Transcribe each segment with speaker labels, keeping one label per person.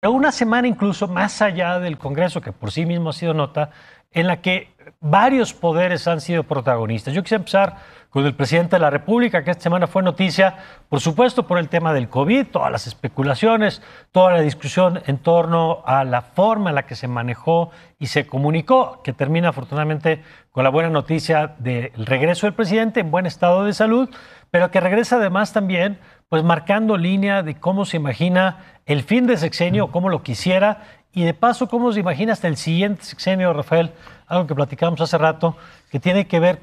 Speaker 1: Pero una semana incluso más allá del Congreso, que por sí mismo ha sido nota, en la que varios poderes han sido protagonistas. Yo quisiera empezar con el presidente de la República, que esta semana fue noticia, por supuesto, por el tema del COVID, todas las especulaciones, toda la discusión en torno a la forma en la que se manejó y se comunicó, que termina afortunadamente con la buena noticia del regreso del presidente en buen estado de salud, pero que regresa además también pues marcando línea de cómo se imagina el fin de sexenio, cómo lo quisiera, y de paso cómo se imagina hasta el siguiente sexenio, Rafael, algo que platicamos hace rato, que tiene que ver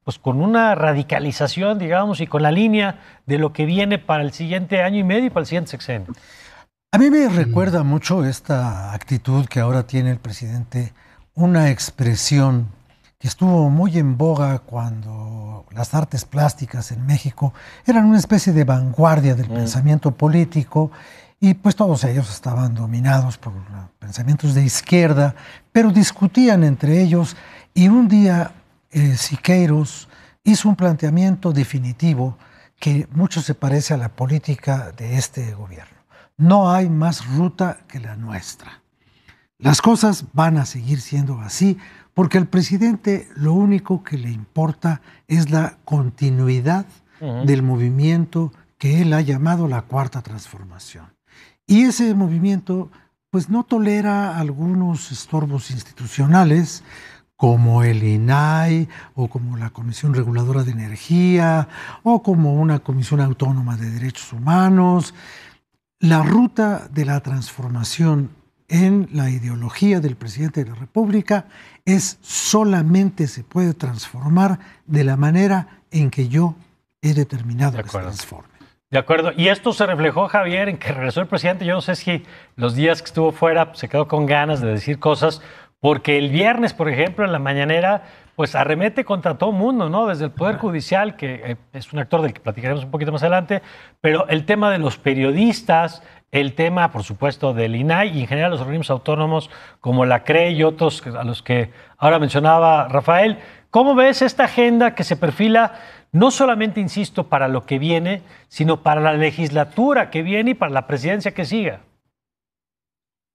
Speaker 1: pues, con una radicalización, digamos, y con la línea de lo que viene para el siguiente año y medio y para el siguiente sexenio.
Speaker 2: A mí me recuerda mucho esta actitud que ahora tiene el presidente, una expresión que estuvo muy en boga cuando las artes plásticas en México eran una especie de vanguardia del pensamiento político, y pues todos ellos estaban dominados por pensamientos de izquierda, pero discutían entre ellos, y un día Siqueiros hizo un planteamiento definitivo que mucho se parece a la política de este gobierno. No hay más ruta que la nuestra. Las cosas van a seguir siendo así, porque al presidente lo único que le importa es la continuidad del movimiento que él ha llamado la Cuarta Transformación. Y ese movimiento pues no tolera algunos estorbos institucionales como el INAI o como la Comisión Reguladora de Energía o como una Comisión Autónoma de Derechos Humanos. La ruta de la transformación en la ideología del presidente de la República solamente se puede transformar de la manera en que yo he determinado que se transforme.
Speaker 1: De acuerdo. Y esto se reflejó, Javier, en que regresó el presidente. Yo no sé si los días que estuvo fuera se quedó con ganas de decir cosas, porque el viernes, por ejemplo, en la mañanera, pues arremete contra todo el mundo, ¿no? Desde el Poder Judicial, que es un actor del que platicaremos un poquito más adelante, pero el tema de los periodistas, el tema, por supuesto, del INAI y en general los organismos autónomos como la CRE y otros a los que ahora mencionaba Rafael. ¿Cómo ves esta agenda que se perfila no solamente, insisto, para lo que viene, sino para la legislatura que viene y para la presidencia que siga?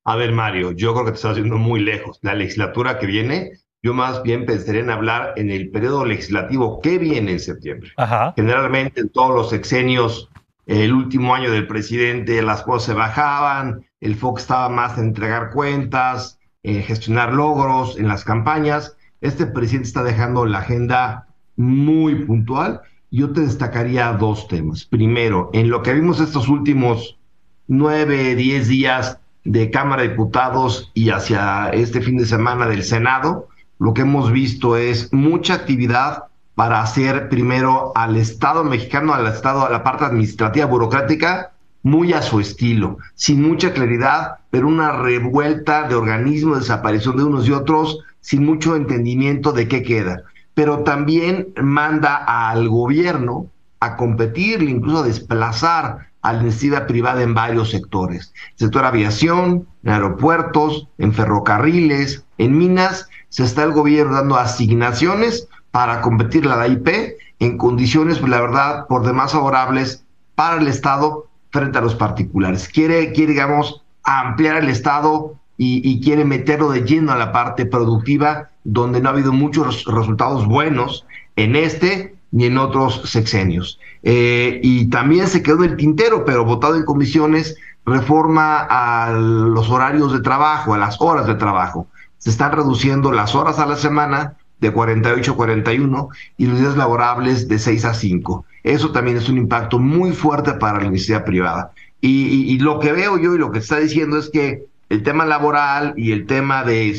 Speaker 3: A ver, Mario, yo creo que te estás yendo muy lejos. La legislatura que viene, yo más bien pensaría en hablar en el periodo legislativo que viene en septiembre.
Speaker 1: Ajá.
Speaker 3: Generalmente en todos los sexenios, el último año del presidente, las cosas se bajaban, el foco estaba más en entregar cuentas, en gestionar logros, en las campañas. Este presidente está dejando la agenda muy puntual. Yo te destacaría dos temas. Primero, en lo que vimos estos últimos 9, 10 días de Cámara de Diputados y hacia este fin de semana del Senado, lo que hemos visto es mucha actividad para hacer primero al Estado mexicano, a la parte administrativa burocrática, muy a su estilo, sin mucha claridad, pero una revuelta de organismos, desaparición de unos y otros, sin mucho entendimiento de qué queda. Pero también manda al gobierno a competir, incluso a desplazar a la iniciativa privada en varios sectores. Sector aviación, en aeropuertos, en ferrocarriles, en minas, se está el gobierno dando asignaciones para competir a la IP en condiciones, pues, la verdad, por demás favorables para el Estado frente a los particulares. Quiere digamos, ampliar el Estado y quiere meterlo de lleno a la parte productiva, donde no ha habido muchos resultados buenos en este ni en otros sexenios. Y también se quedó en el tintero, pero votado en comisiones, reforma a los horarios de trabajo, a las horas de trabajo. Se están reduciendo las horas a la semana de 48 a 41 y los días laborables de 6 a 5. Eso también es un impacto muy fuerte para la iniciativa privada. Y lo que veo yo y lo que está diciendo es que el tema laboral y el tema de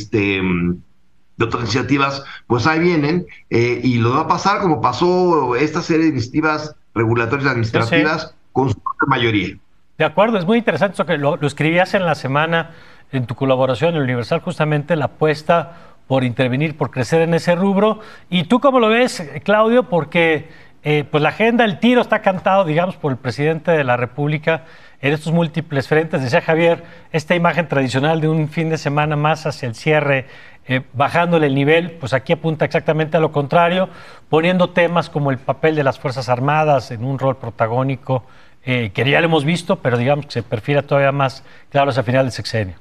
Speaker 3: otras iniciativas, pues ahí vienen, y lo va a pasar como pasó esta serie de iniciativas regulatorias administrativas, sí, con su mayoría.
Speaker 1: De acuerdo, es muy interesante eso que lo escribías en la semana en tu colaboración en el Universal, justamente la apuesta por intervenir, por crecer en ese rubro. ¿Y tú cómo lo ves, Claudio? Porque pues la agenda, el tiro está cantado, digamos, por el presidente de la República en estos múltiples frentes. Decía Javier, esta imagen tradicional de un fin de semana más hacia el cierre, bajándole el nivel, pues aquí apunta exactamente a lo contrario, poniendo temas como el papel de las Fuerzas Armadas en un rol protagónico que ya lo hemos visto, pero digamos que se perfila todavía más claro hacia final del sexenio?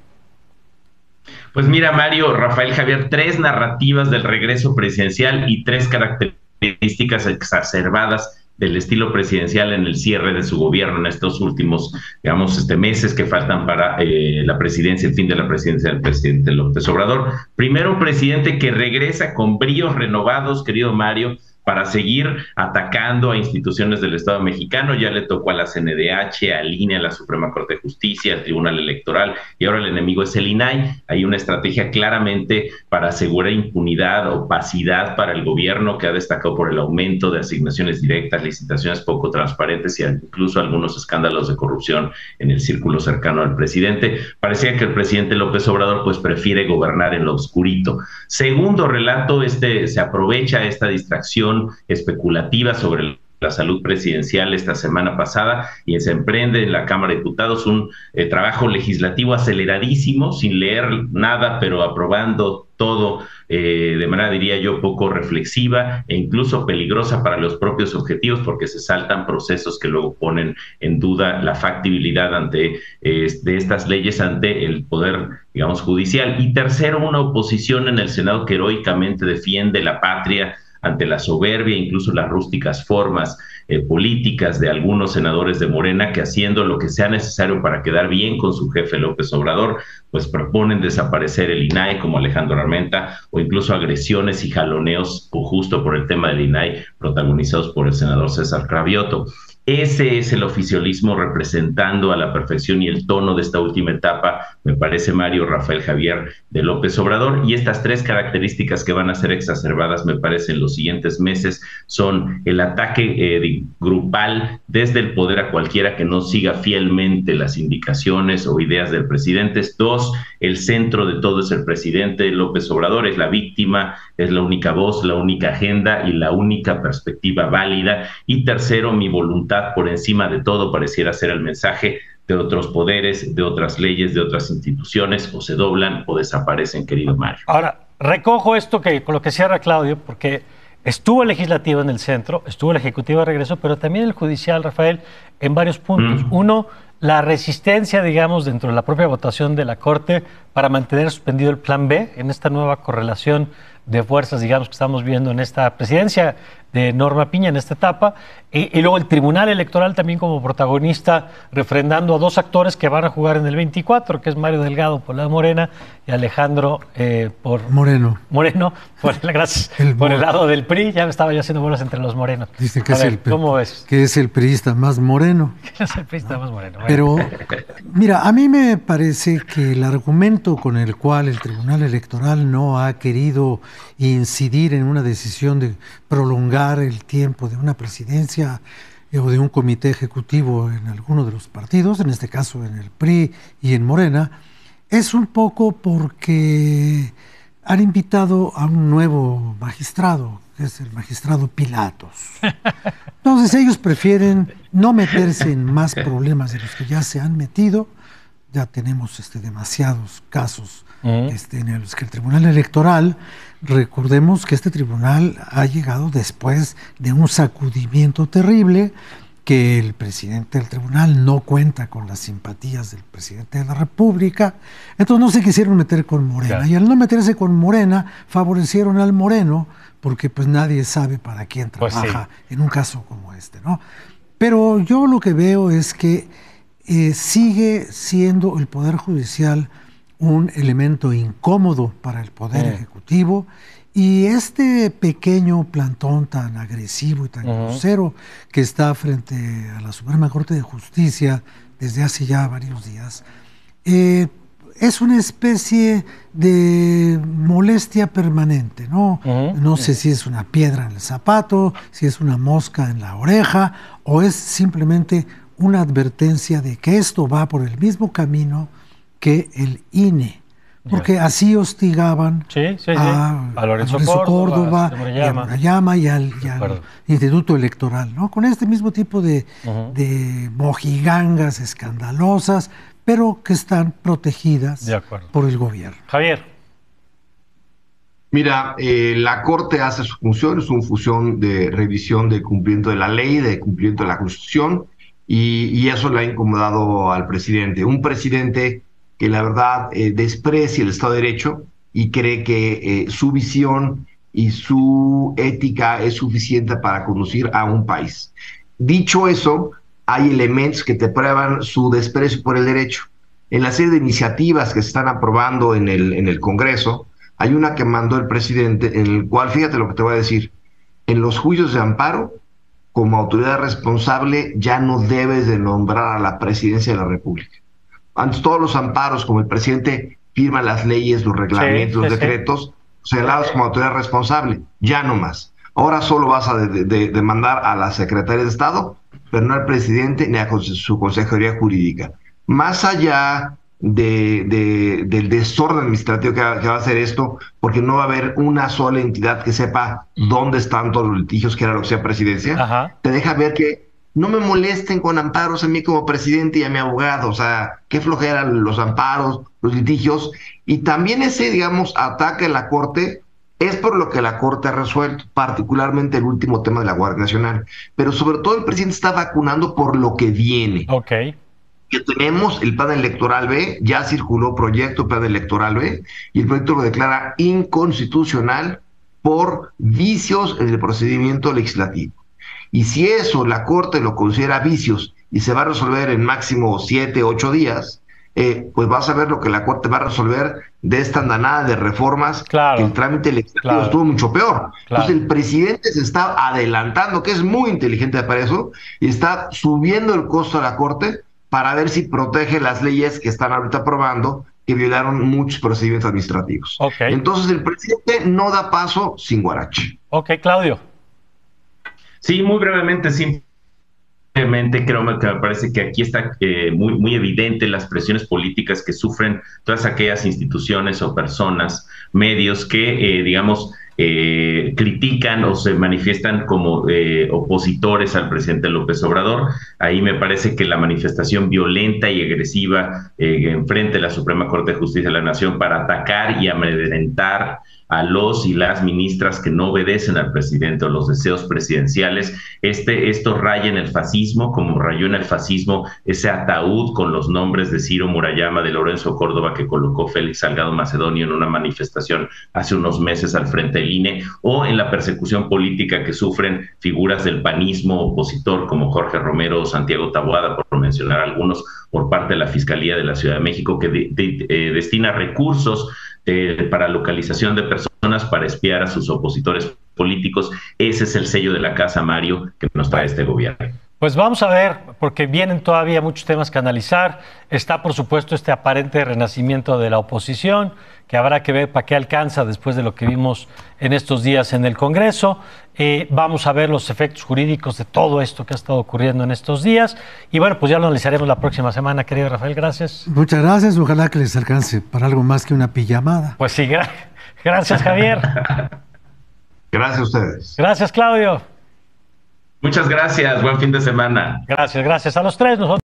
Speaker 4: Pues mira, Mario, Rafael Javier, tres narrativas del regreso presidencial y tres características exacerbadas del estilo presidencial en el cierre de su gobierno en estos últimos, digamos, meses que faltan para la presidencia, el fin de la presidencia del presidente López Obrador. Primero, un presidente que regresa con bríos renovados, querido Mario, para seguir atacando a instituciones del Estado mexicano. Ya le tocó a la CNDH, al INE, a la Suprema Corte de Justicia, al Tribunal Electoral, y ahora el enemigo es el INAI. Hay una estrategia claramente para asegurar impunidad, opacidad para el gobierno, que ha destacado por el aumento de asignaciones directas, licitaciones poco transparentes y incluso algunos escándalos de corrupción en el círculo cercano al presidente. Parecía que el presidente López Obrador pues prefiere gobernar en lo oscurito. Segundo relato, se aprovecha esta distracción especulativa sobre la salud presidencial esta semana pasada y se emprende en la Cámara de Diputados un trabajo legislativo aceleradísimo, sin leer nada, pero aprobando todo de manera, diría yo, poco reflexiva e incluso peligrosa para los propios objetivos, porque se saltan procesos que luego ponen en duda la factibilidad de estas leyes ante el poder, digamos, judicial. Y tercero, una oposición en el Senado que heroicamente defiende la patria ante la soberbia, incluso las rústicas formas políticas de algunos senadores de Morena, que haciendo lo que sea necesario para quedar bien con su jefe López Obrador, pues proponen desaparecer el INAI, como Alejandro Armenta, o incluso agresiones y jaloneos justo por el tema del INAI, protagonizados por el senador César Cravioto. Ese es el oficialismo representando a la perfección y el tono de esta última etapa, me parece, Mario, Rafael Javier, de López Obrador. Y estas tres características que van a ser exacerbadas, me parece, en los siguientes meses, son el ataque grupal desde el poder a cualquiera que no siga fielmente las indicaciones o ideas del presidente. Dos, el centro de todo es el presidente López Obrador, es la víctima, es la única voz, la única agenda y la única perspectiva válida. Y tercero, mi voluntad por encima de todo pareciera ser el mensaje de otros poderes, de otras leyes, de otras instituciones, o se doblan o desaparecen, querido Mario.
Speaker 1: Ahora, recojo esto con lo que cierra Claudio, porque estuvo el legislativo en el centro, estuvo el ejecutivo de regreso, pero también el judicial, Rafael, en varios puntos. Uno, la resistencia, digamos, dentro de la propia votación de la Corte para mantener suspendido el Plan B en esta nueva correlación de fuerzas, digamos, que estamos viendo en esta presidencia de Norma Piña en esta etapa, y luego el Tribunal Electoral también como protagonista, refrendando a dos actores que van a jugar en el 24, que es Mario Delgado por la Morena y Alejandro por
Speaker 2: Moreno,
Speaker 1: gracias, por el lado del PRI. Ya estaba yo haciendo bolas entre los morenos.
Speaker 2: Dicen que
Speaker 1: ¿cómo ves?
Speaker 2: Que es el priista más moreno.
Speaker 1: Es el priista más moreno.
Speaker 2: Pero, mira, a mí me parece que el argumento con el cual el Tribunal Electoral no ha querido incidir en una decisión de prolongar el tiempo de una presidencia o de un comité ejecutivo en alguno de los partidos, en este caso en el PRI y en Morena, es un poco porque han invitado a un nuevo magistrado, que es el magistrado Pilatos. Entonces ellos prefieren no meterse en más problemas de los que ya se han metido. Ya tenemos demasiados casos en los que el Tribunal Electoral, recordemos que este tribunal ha llegado después de un sacudimiento terrible, que el presidente del tribunal no cuenta con las simpatías del presidente de la República, entonces no se quisieron meter con Morena, claro. Y al no meterse con Morena, favorecieron al Moreno, porque pues nadie sabe para quién trabaja en un caso como este, ¿no? Pero yo lo que veo es que sigue siendo el Poder Judicial un elemento incómodo para el Poder Ejecutivo, y este pequeño plantón tan agresivo y tan grosero que está frente a la Suprema Corte de Justicia desde hace ya varios días, es una especie de molestia permanente, ¿no? No sé si es una piedra en el zapato, si es una mosca en la oreja, o es simplemente una advertencia de que esto va por el mismo camino que el INE, porque así hostigaban a Lorenzo Córdoba, y a Murayama y al Instituto Electoral, ¿no? Con este mismo tipo de mojigangas escandalosas, pero que están protegidas por el gobierno.
Speaker 1: Javier.
Speaker 3: Mira, la Corte hace su función, es una función de revisión del cumplimiento de la ley, de cumplimiento de la Constitución, y eso le ha incomodado al presidente. Un presidente que la verdad desprecia el Estado de Derecho y cree que su visión y su ética es suficiente para conducir a un país. Dicho eso, hay elementos que te prueban su desprecio por el derecho. En la serie de iniciativas que se están aprobando en el Congreso, hay una que mandó el presidente, en el cual, fíjate lo que te voy a decir, en los juicios de amparo, como autoridad responsable, ya no debes de nombrar a la presidencia de la República. Antes todos los amparos, como el presidente firma las leyes, los reglamentos, los decretos, señalados como autoridad responsable, ya no más. Ahora solo vas a demandar a la secretaria de Estado, pero no al presidente ni a su consejería jurídica. Más allá del desorden administrativo que va a hacer esto, porque no va a haber una sola entidad que sepa dónde están todos los litigios, que era lo que sea presidencia, te deja ver que no me molesten con amparos a mí como presidente y a mi abogado, o sea, qué flojera los amparos, los litigios, y también ese, digamos, ataque a la Corte es por lo que la Corte ha resuelto, particularmente el último tema de la Guardia Nacional, pero sobre todo el presidente está vacunando por lo que viene. Que tenemos el plan electoral B, ya circuló proyecto plan electoral B, y el proyecto lo declara inconstitucional por vicios en el procedimiento legislativo. Y si eso la Corte lo considera vicios y se va a resolver en máximo 7, 8 días, pues vas a ver lo que la Corte va a resolver de esta andanada de reformas, que el trámite legislativo estuvo mucho peor. Entonces el presidente se está adelantando, que es muy inteligente para eso, y está subiendo el costo a la Corte para ver si protege las leyes que están ahorita aprobando, que violaron muchos procedimientos administrativos. Entonces el presidente no da paso sin guarache.
Speaker 1: Claudio.
Speaker 4: Sí, muy brevemente, simplemente creo que me parece que aquí está muy evidente las presiones políticas que sufren todas aquellas instituciones o personas, medios que, digamos, critican o se manifiestan como opositores al presidente López Obrador. Ahí me parece que la manifestación violenta y agresiva enfrente de la Suprema Corte de Justicia de la Nación para atacar y amedrentar a los y las ministras que no obedecen al presidente o los deseos presidenciales. Esto raya en el fascismo, como rayó en el fascismo ese ataúd con los nombres de Ciro Murayama, de Lorenzo Córdoba, que colocó Félix Salgado Macedonio en una manifestación hace unos meses al frente del INE, o en la persecución política que sufren figuras del panismo opositor como Jorge Romero o Santiago Taboada, por mencionar algunos, por parte de la Fiscalía de la Ciudad de México, que destina recursos para localización de personas para espiar a sus opositores políticos. Ese es el sello de la casa, Mario, que nos trae este gobierno.
Speaker 1: Pues vamos a ver, porque vienen todavía muchos temas que analizar. Está, por supuesto, este aparente renacimiento de la oposición, que habrá que ver para qué alcanza después de lo que vimos en estos días en el Congreso. Vamos a ver los efectos jurídicos de todo esto que ha estado ocurriendo en estos días. Y bueno, pues ya lo analizaremos la próxima semana, querido Rafael. Gracias.
Speaker 2: Muchas gracias. Ojalá que les alcance para algo más que una pijamada.
Speaker 1: Pues sí, gracias, Javier.
Speaker 3: Gracias a ustedes.
Speaker 1: Gracias, Claudio.
Speaker 4: Muchas gracias. Buen fin de semana.
Speaker 1: Gracias a los tres. Nosotros